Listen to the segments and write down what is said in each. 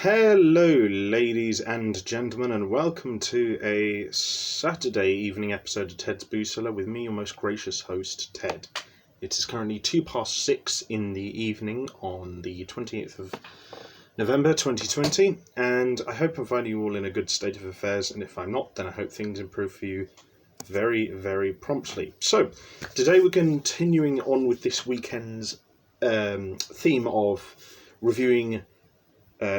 Hello, ladies and gentlemen, and welcome to a Saturday evening episode of Ted's Cellar with me, your most gracious host, Ted. It is currently 6:02 in the evening on the 28th of November 2020, and I hope I'm finding you all in a good state of affairs, and if I'm not, then I hope things improve for you very, very promptly. So, today we're continuing on with this weekend's theme of reviewing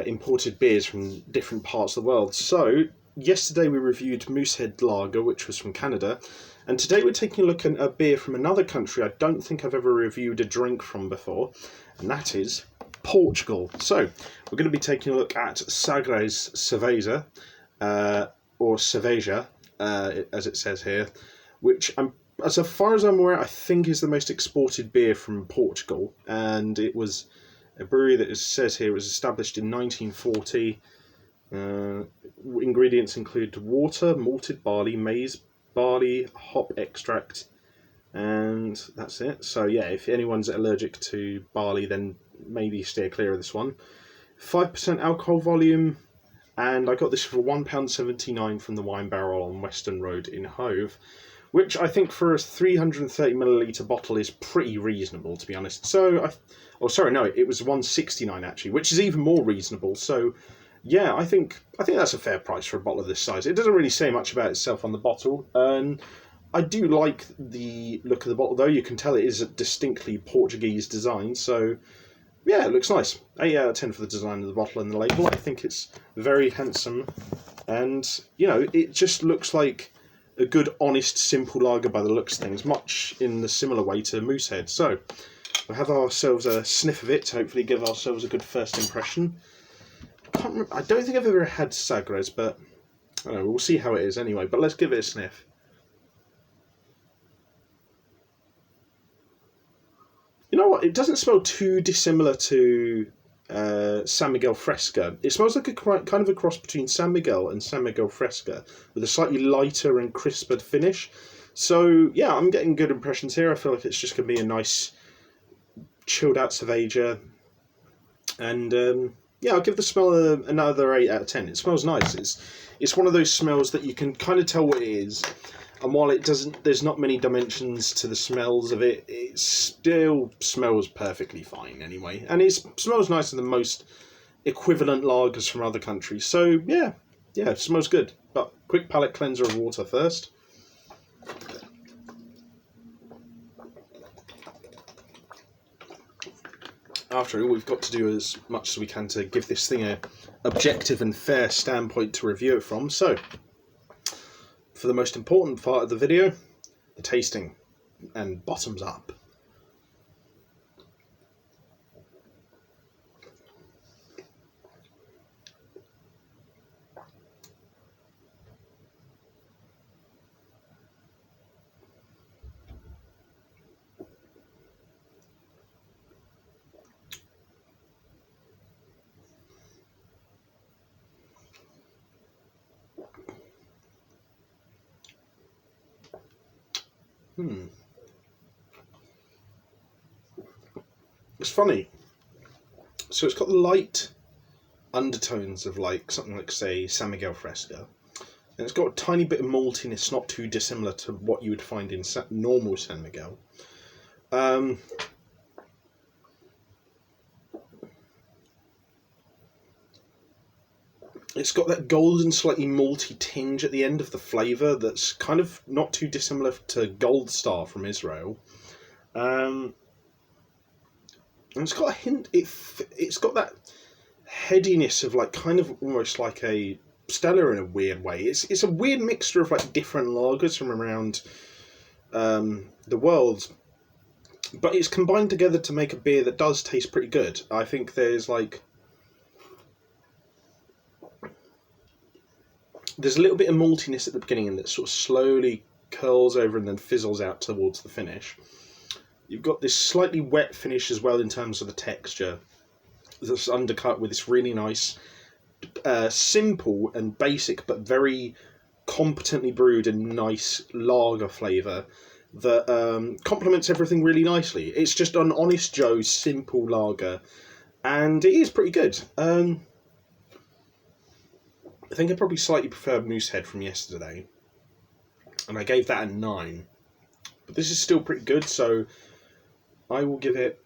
imported beers from different parts of the world. So, yesterday we reviewed Moosehead Lager, which was from Canada, and today we're taking a look at a beer from another country I don't think I've ever reviewed a drink from before, and that is Portugal. So, we're going to be taking a look at Sagres Cerveja, or Cerveja, as it says here, which, as far as I'm aware, I think is the most exported beer from Portugal, and it was a brewery that says here was established in 1940. Ingredients include water, malted barley, maize, barley, hop extract, and that's it. So yeah, if anyone's allergic to barley, then maybe steer clear of this one. 5% alcohol volume, and I got this for £1.79 from the Wine Barrel on Western Road in Hove, which I think for a 330ml bottle is pretty reasonable, to be honest. So, it was £1.69 actually, which is even more reasonable. So, yeah, I think that's a fair price for a bottle of this size. It doesn't really say much about itself on the bottle, and I do like the look of the bottle, though. You can tell it is a distinctly Portuguese design, so yeah, it looks nice. 8 out of 10 for the design of the bottle and the label. I think it's very handsome, and, it just looks like a good, honest, simple lager by the looks of things, much in the similar way to Moosehead. So, we'll have ourselves a sniff of it to hopefully give ourselves a good first impression. I don't think I've ever had Sagres, but I don't know, we'll see how it is anyway. But let's give it a sniff. You know what? It doesn't smell too dissimilar to San Miguel Fresca. It smells like a kind of a cross between San Miguel and San Miguel Fresca, with a slightly lighter and crisper finish. So yeah, I'm getting good impressions here. I feel like it's just going to be a nice chilled out Cerveja, and yeah, I'll give the smell another 8 out of 10. It smells nice. It's one of those smells that you can kind of tell what it is, and while there's not many dimensions to the smells of it, it still smells perfectly fine anyway. And it smells nicer than most equivalent lagers from other countries. So yeah, it smells good. But quick palate cleanser of water first. After all, we've got to do as much as we can to give this thing a objective and fair standpoint to review it from. So, for the most important part of the video, the tasting, and bottoms up. It's funny. So it's got the light undertones of something like, say, San Miguel Fresca. And it's got a tiny bit of maltiness, not too dissimilar to what you would find in normal San Miguel. It's got that golden, slightly malty tinge at the end of the flavour that's kind of not too dissimilar to Gold Star from Israel. And it's got a hint. It's got that headiness of kind of almost like a Stella in a weird way. It's a weird mixture of different lagers from around the world, but it's combined together to make a beer that does taste pretty good. I think there's a little bit of maltiness at the beginning, and that sort of slowly curls over and then fizzles out towards the finish. You've got this slightly wet finish as well in terms of the texture, that's undercut with this really nice, simple and basic but very competently brewed and nice lager flavour that complements everything really nicely. It's just an honest Joe simple lager, and it is pretty good. I think I probably slightly prefer Moosehead from yesterday, and I gave that a 9. But this is still pretty good, so I will give it...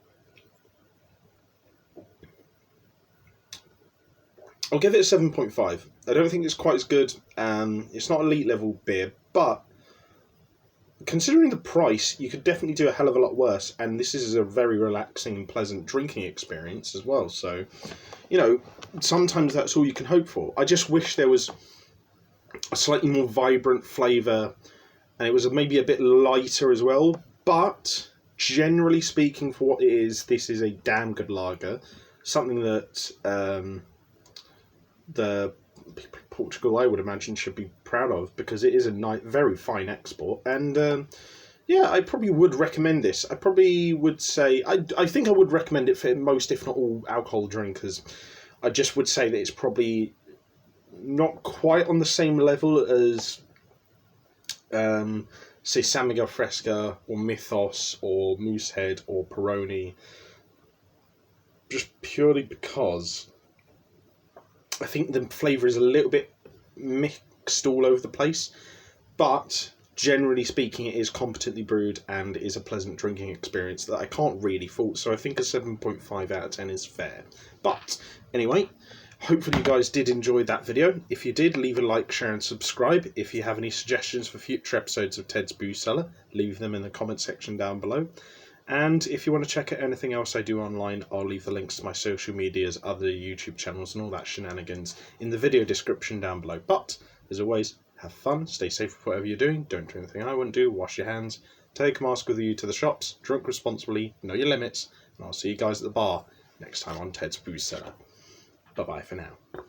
I'll give it a 7.5. I don't think it's quite as good. It's not elite level beer, but considering the price, you could definitely do a hell of a lot worse. And this is a very relaxing and pleasant drinking experience as well. So, you know, sometimes that's all you can hope for. I just wish there was a slightly more vibrant flavour, and it was maybe a bit lighter as well. But generally speaking, for what it is, this is a damn good lager. Something that the Portugal, I would imagine, should be proud of, because it is a very fine export. And yeah, I probably would recommend this. I probably would say, I think I would recommend it for most, if not all, alcohol drinkers. I just would say that it's probably not quite on the same level as, say, San Miguel Fresca, or Mythos, or Moosehead, or Peroni. Just purely because I think the flavour is a little bit mixed all over the place, but generally speaking, it is competently brewed and is a pleasant drinking experience that I can't really fault. So I think a 7.5 out of 10 is fair. But anyway, hopefully you guys did enjoy that video. If you did, leave a like, share and subscribe. If you have any suggestions for future episodes of Ted's Brew Cellar, leave them in the comment section down below. And if you want to check out anything else I do online, I'll leave the links to my social medias, other YouTube channels and all that shenanigans in the video description down below. But, as always, have fun, stay safe with whatever you're doing, don't do anything I wouldn't do, wash your hands, take a mask with you to the shops, drink responsibly, know your limits, and I'll see you guys at the bar next time on Ted's Brew Cellar. Bye-bye for now.